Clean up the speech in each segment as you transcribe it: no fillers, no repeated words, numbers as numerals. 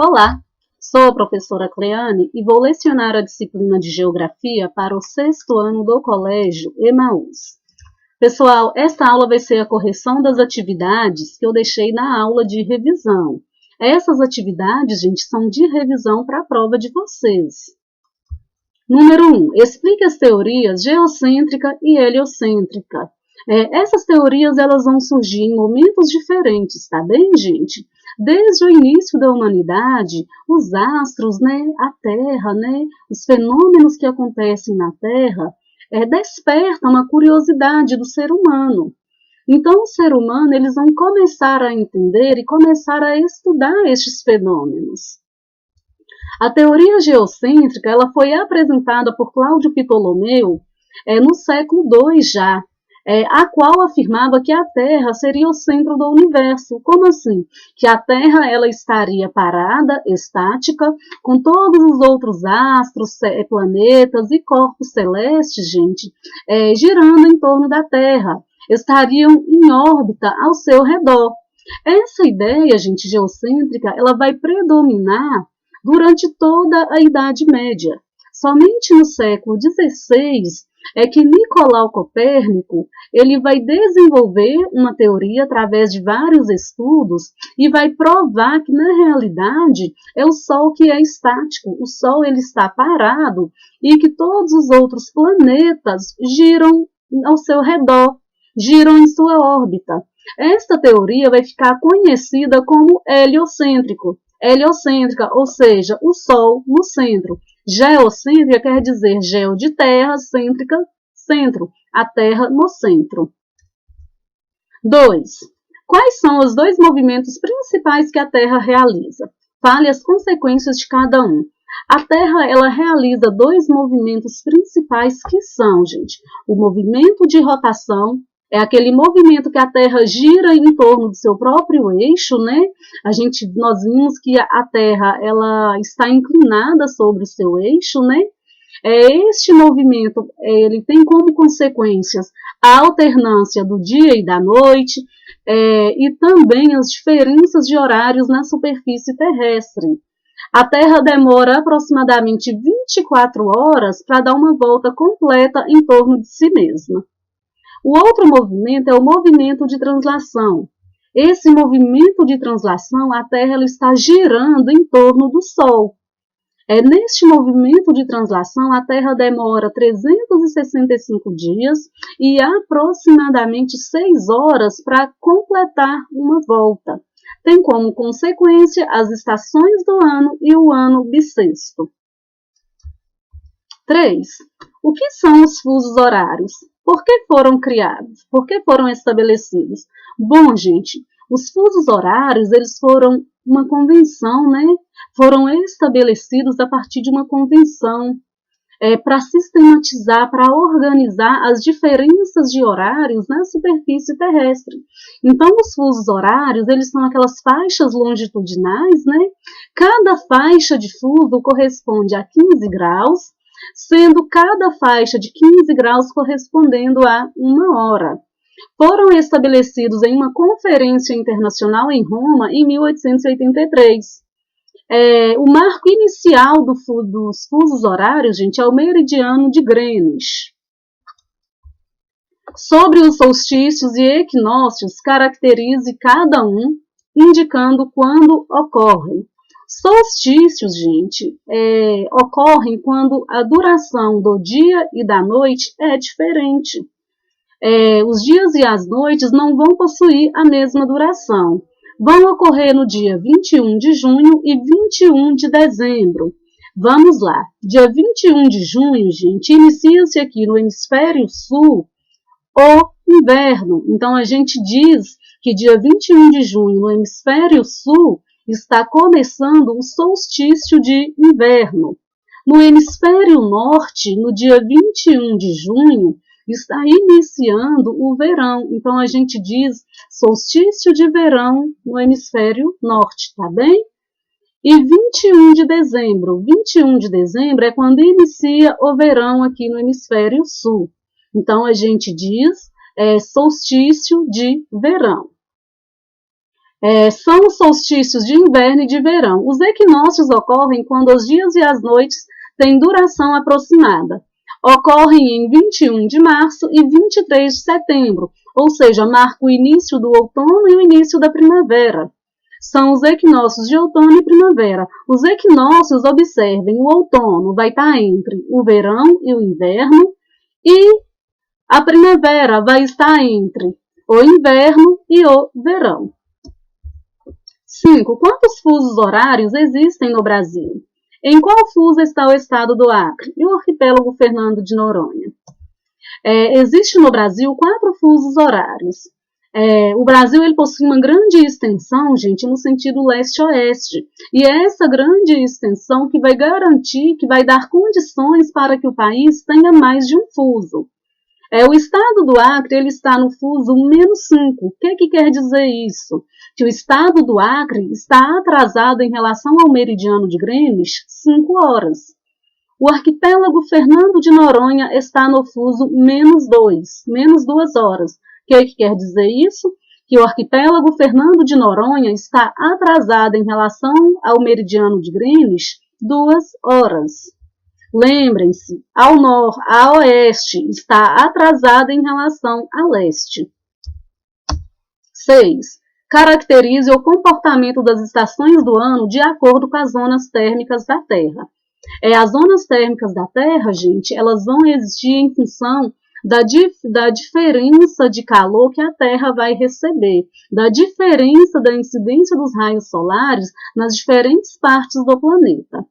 Olá, sou a professora Cleane e vou lecionar a disciplina de Geografia para o 6º ano do Colégio Emaús. Pessoal, esta aula vai ser a correção das atividades que eu deixei na aula de revisão. Essas atividades, gente, são de revisão para a prova de vocês. Número 1. Explique as teorias geocêntrica e heliocêntrica. Essas teorias elas vão surgir em momentos diferentes, tá bem, gente? Desde o início da humanidade, os astros, a Terra, os fenômenos que acontecem na Terra, despertam a curiosidade do ser humano. Então, o ser humano, eles vão começar a entender e começar a estudar estes fenômenos. A teoria geocêntrica, ela foi apresentada por Cláudio Ptolomeu no século II já, a qual afirmava que a Terra seria o centro do universo. Como assim? Que a Terra ela estaria parada, estática, com todos os outros astros, planetas e corpos celestes, gente, girando em torno da Terra, estariam em órbita ao seu redor. Essa ideia, gente, geocêntrica, ela vai predominar durante toda a Idade Média. Somente no século XVI é que Nicolau Copérnico ele vai desenvolver uma teoria através de vários estudos e vai provar que, na realidade, é o Sol que é estático, o Sol ele está parado e que todos os outros planetas giram ao seu redor, giram em sua órbita. Esta teoria vai ficar conhecida como heliocêntrica, ou seja, o Sol no centro. Geocêntrica quer dizer geo de terra, cêntrica, centro, a Terra no centro. 2. Quais são os dois movimentos principais que a Terra realiza? Fale as consequências de cada um. A Terra ela realiza dois movimentos principais que são, gente, o movimento de rotação, é aquele movimento que a Terra gira em torno do seu próprio eixo, Nós vimos que a Terra ela está inclinada sobre o seu eixo, Este movimento ele tem como consequências a alternância do dia e da noite e também as diferenças de horários na superfície terrestre. A Terra demora aproximadamente 24 horas para dar uma volta completa em torno de si mesma. O outro movimento é o movimento de translação. Esse movimento de translação, a Terra ela está girando em torno do Sol. Neste movimento de translação, a Terra demora 365 dias e aproximadamente 6 horas para completar uma volta. Tem como consequência as estações do ano e o ano bissexto. 3. O que são os fusos horários? Por que foram criados? Por que foram estabelecidos? Bom, gente, os fusos horários, eles foram uma convenção, Foram estabelecidos a partir de uma convenção para sistematizar, para organizar as diferenças de horários na superfície terrestre. Então, os fusos horários, eles são aquelas faixas longitudinais, Cada faixa de fuso corresponde a 15 graus, sendo cada faixa de 15 graus correspondendo a 1 hora. Foram estabelecidos em uma conferência internacional em Roma em 1883. O marco inicial dos fusos horários, gente, é o meridiano de Greenwich. Sobre os solstícios e equinócios, caracterize cada um, indicando quando ocorrem. Solstícios, gente, ocorrem quando a duração do dia e da noite é diferente. Os dias e as noites não vão possuir a mesma duração. Vão ocorrer no dia 21 de junho e 21 de dezembro. Vamos lá. Dia 21 de junho, gente, inicia-se aqui no hemisfério sul o inverno. Então, a gente diz que dia 21 de junho no hemisfério sul está começando o solstício de inverno. No hemisfério norte, no dia 21 de junho, está iniciando o verão. Então, a gente diz solstício de verão no hemisfério norte, tá bem? E 21 de dezembro. 21 de dezembro é quando inicia o verão aqui no hemisfério sul. Então, a gente diz solstício de verão. São os solstícios de inverno e de verão. Os equinócios ocorrem quando os dias e as noites têm duração aproximada. Ocorrem em 21 de março e 23 de setembro, ou seja, marca o início do outono e o início da primavera. São os equinócios de outono e primavera. Os equinócios, observem, o outono vai estar entre o verão e o inverno, e a primavera vai estar entre o inverno e o verão. 5. Quantos fusos horários existem no Brasil? Em qual fuso está o estado do Acre e o arquipélago Fernando de Noronha? Existe no Brasil 4 fusos horários. O Brasil ele possui uma grande extensão, gente, no sentido leste-oeste. E é essa grande extensão que vai garantir, que vai dar condições para que o país tenha mais de um fuso. O estado do Acre ele está no fuso -5. O que quer dizer isso? Que o estado do Acre está atrasado em relação ao meridiano de Greenwich 5 horas. O arquipélago Fernando de Noronha está no fuso -2, -2 horas. O que quer dizer isso? Que o arquipélago Fernando de Noronha está atrasado em relação ao meridiano de Greenwich 2 horas. Lembrem-se, a oeste está atrasada em relação a leste. 6. Caracterize o comportamento das estações do ano de acordo com as zonas térmicas da Terra. As zonas térmicas da Terra, gente, elas vão existir em função da diferença de calor que a Terra vai receber, da diferença da incidência dos raios solares nas diferentes partes do planeta.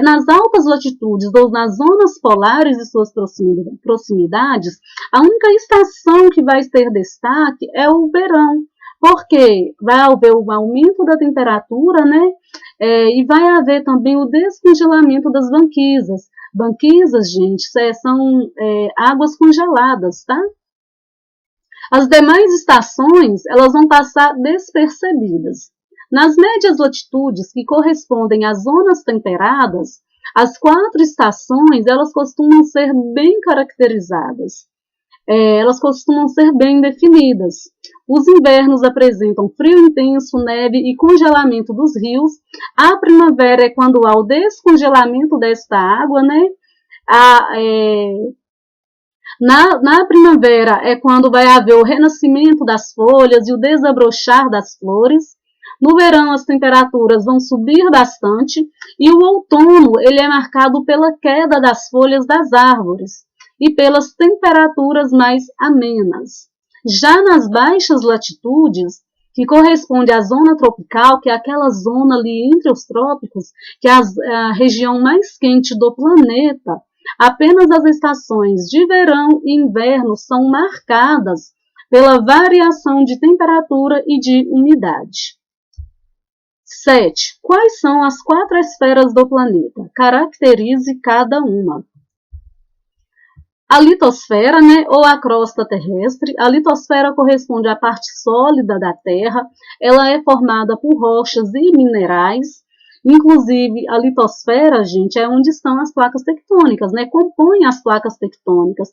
Nas altas latitudes ou nas zonas polares e suas proximidades, a única estação que vai ter destaque é o verão, porque vai haver o aumento da temperatura, né? E vai haver também o descongelamento das banquisas. Banquisas, gente, são águas congeladas, tá? As demais estações, elas vão passar despercebidas. Nas médias latitudes, que correspondem às zonas temperadas, as 4 estações, elas costumam ser bem caracterizadas. Elas costumam ser bem definidas. Os invernos apresentam frio intenso, neve e congelamento dos rios. A primavera é quando há o descongelamento desta água, né? Na primavera é quando vai haver o renascimento das folhas e o desabrochar das flores. No verão, as temperaturas vão subir bastante e o outono ele é marcado pela queda das folhas das árvores e pelas temperaturas mais amenas. Já nas baixas latitudes, que corresponde à zona tropical, que é aquela zona ali entre os trópicos, que é a região mais quente do planeta, apenas as estações de verão e inverno são marcadas pela variação de temperatura e de umidade. 7. Quais são as 4 esferas do planeta? Caracterize cada uma. A litosfera, né, ou a crosta terrestre. A litosfera corresponde à parte sólida da Terra. Ela é formada por rochas e minerais. Inclusive, a litosfera, gente, é onde estão as placas tectônicas, né? Compõe as placas tectônicas.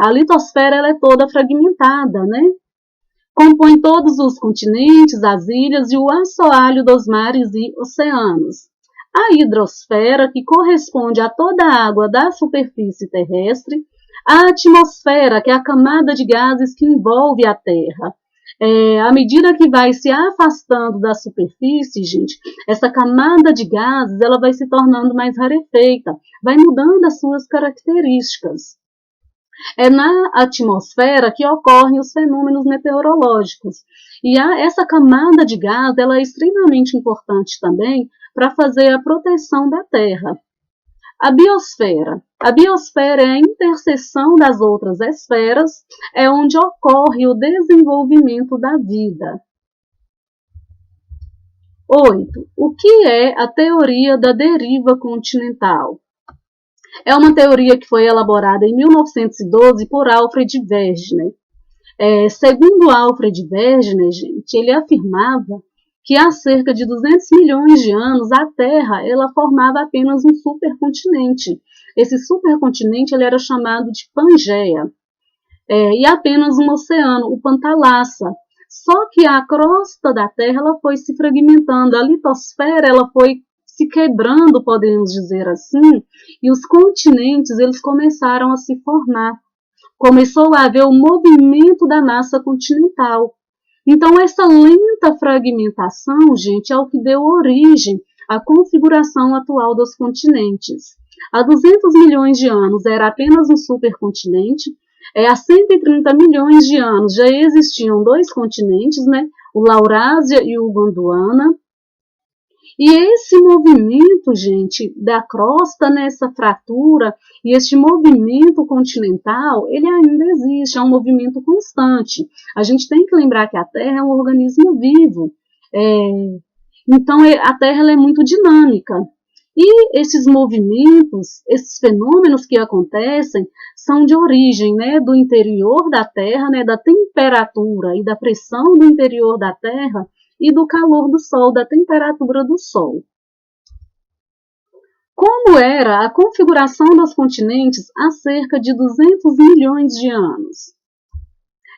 A litosfera ela é toda fragmentada, né? Compõe todos os continentes, as ilhas e o assoalho dos mares e oceanos. A hidrosfera, que corresponde a toda a água da superfície terrestre. A atmosfera, que é a camada de gases que envolve a Terra. À medida que vai se afastando da superfície, gente, essa camada de gases ela vai se tornando mais rarefeita, vai mudando as suas características. É na atmosfera que ocorrem os fenômenos meteorológicos. E essa camada de gás ela é extremamente importante também para fazer a proteção da Terra. A biosfera. A biosfera é a interseção das outras esferas, é onde ocorre o desenvolvimento da vida. 8. O que é a teoria da deriva continental? É uma teoria que foi elaborada em 1912 por Alfred Wegener. Segundo Alfred Wegener, gente, ele afirmava que há cerca de 200 milhões de anos a Terra ela formava apenas um supercontinente. Esse supercontinente ele era chamado de Pangeia. E apenas um oceano, o Pantalassa. Só que a crosta da Terra ela foi se fragmentando, a litosfera ela foi se quebrando, podemos dizer assim, e os continentes eles começaram a se formar. Começou a haver o movimento da massa continental. Então, essa lenta fragmentação, gente, é o que deu origem à configuração atual dos continentes. Há 200 milhões de anos era apenas um supercontinente. Há 130 milhões de anos já existiam dois continentes, né? O Laurásia e o Gondwana. E esse movimento, gente, da crosta nessa fratura e este movimento continental, ele ainda existe, é um movimento constante. A gente tem que lembrar que a Terra é um organismo vivo. Então, a Terra ela é muito dinâmica. E esses movimentos, esses fenômenos que acontecem, são de origem, né, do interior da Terra, né, da temperatura e da pressão do interior da Terra, e do calor do Sol, da temperatura do Sol. Como era a configuração dos continentes há cerca de 200 milhões de anos?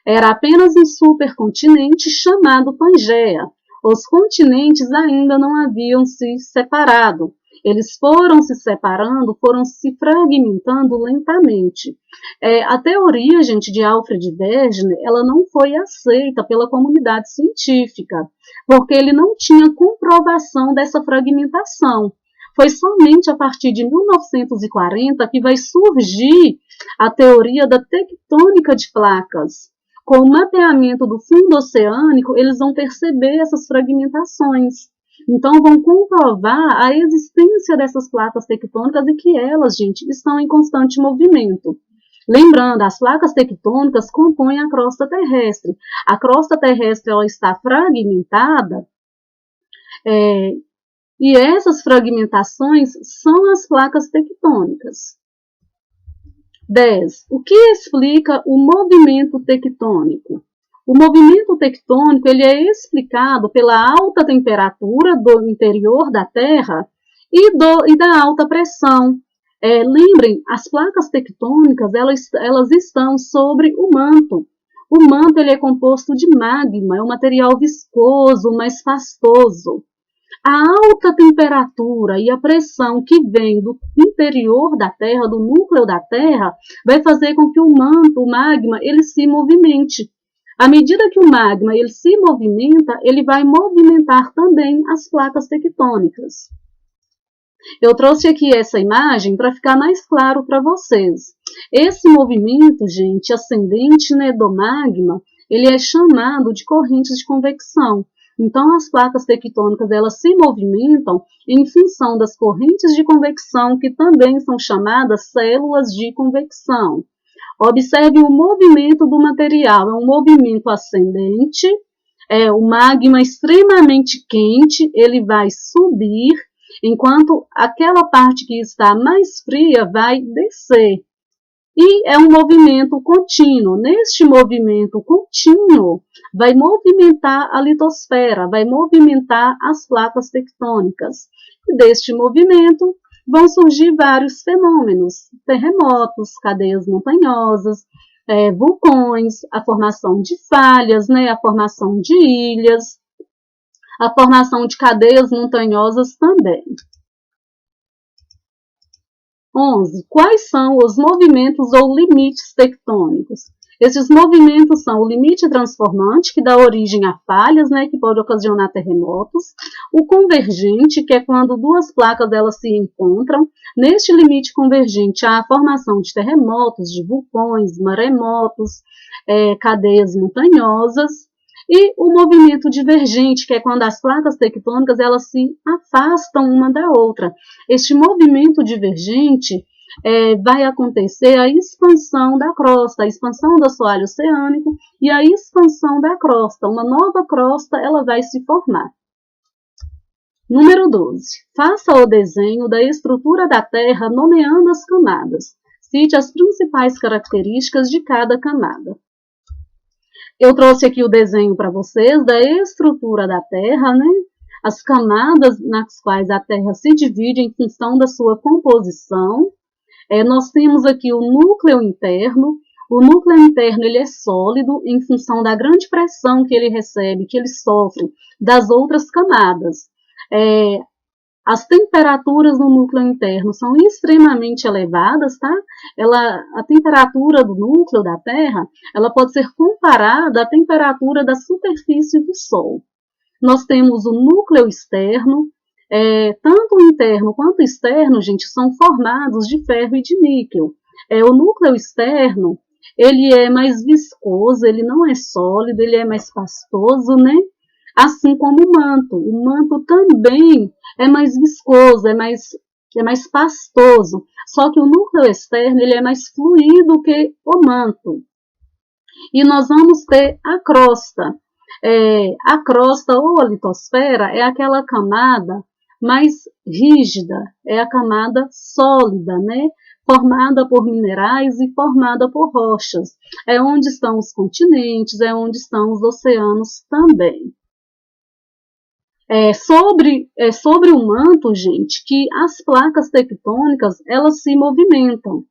Era apenas um supercontinente chamado Pangeia. Os continentes ainda não haviam se separado. Eles foram se separando, foram se fragmentando lentamente. A teoria, gente, de Alfred Wegener, ela não foi aceita pela comunidade científica, porque ele não tinha comprovação dessa fragmentação. Foi somente a partir de 1940 que vai surgir a teoria da tectônica de placas. Com o mapeamento do fundo oceânico, eles vão perceber essas fragmentações. Então, vão comprovar a existência dessas placas tectônicas e que elas, gente, estão em constante movimento. Lembrando, as placas tectônicas compõem a crosta terrestre. A crosta terrestre ela está fragmentada e essas fragmentações são as placas tectônicas. 10. O que explica o movimento tectônico? O movimento tectônico ele é explicado pela alta temperatura do interior da Terra e da alta pressão. Lembrem, as placas tectônicas elas estão sobre o manto. O manto ele é composto de magma, é um material viscoso, mais pastoso. A alta temperatura e a pressão que vem do interior da Terra, do núcleo da Terra, vai fazer com que o manto, o magma, ele se movimente. À medida que o magma ele se movimenta, ele vai movimentar também as placas tectônicas. Eu trouxe aqui essa imagem para ficar mais claro para vocês. Esse movimento, gente, ascendente, né, do magma, ele é chamado de correntes de convecção. Então, as placas tectônicas elas se movimentam em função das correntes de convecção, que também são chamadas células de convecção. Observe o movimento do material, é um movimento ascendente, o magma extremamente quente, ele vai subir, enquanto aquela parte que está mais fria vai descer. E é um movimento contínuo. Neste movimento contínuo, vai movimentar a litosfera, vai movimentar as placas tectônicas. E deste movimento vão surgir vários fenômenos, terremotos, cadeias montanhosas, vulcões, a formação de falhas, né, a formação de ilhas, a formação de cadeias montanhosas também. 11. Quais são os movimentos ou limites tectônicos? Esses movimentos são o limite transformante, que dá origem a falhas, né, que pode ocasionar terremotos. O convergente, que é quando duas placas elas se encontram. Neste limite convergente há a formação de terremotos, de vulcões, maremotos, cadeias montanhosas. E o movimento divergente, que é quando as placas tectônicas elas se afastam uma da outra. Este movimento divergente vai acontecer a expansão da crosta, a expansão do assoalho oceânico e a expansão da crosta. Uma nova crosta ela vai se formar. Número 12. Faça o desenho da estrutura da Terra nomeando as camadas. Cite as principais características de cada camada. Eu trouxe aqui o desenho para vocês da estrutura da Terra, né? As camadas nas quais a Terra se divide em função da sua composição. Nós temos aqui o núcleo interno, O núcleo interno ele é sólido em função da grande pressão que ele recebe, que ele sofre das outras camadas. As temperaturas no núcleo interno são extremamente elevadas, tá? A temperatura do núcleo da Terra, ela pode ser comparada à temperatura da superfície do Sol. Nós temos o núcleo externo, tanto o interno quanto o externo, gente, são formados de ferro e de níquel. O núcleo externo, ele é mais viscoso, ele não é sólido, ele é mais pastoso, né? Assim como o manto. O manto também é mais viscoso, é mais pastoso. Só que o núcleo externo ele é mais fluido que o manto. E nós vamos ter a crosta. A crosta ou a litosfera é aquela camada mais rígida, é a camada sólida, né? Formada por minerais e formada por rochas. É onde estão os continentes, é onde estão os oceanos também. Sobre o manto, gente, que as placas tectônicas, elas se movimentam.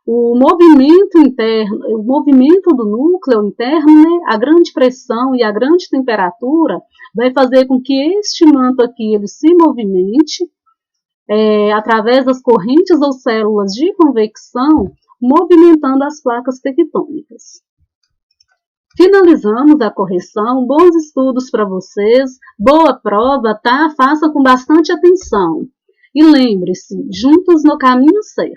O movimento interno, o movimento do núcleo interno, né, a grande pressão e a grande temperatura vai fazer com que este manto aqui ele se movimente através das correntes ou células de convecção, movimentando as placas tectônicas. Finalizamos a correção, bons estudos para vocês, boa prova, tá? Faça com bastante atenção. E lembre-se, juntos no caminho certo.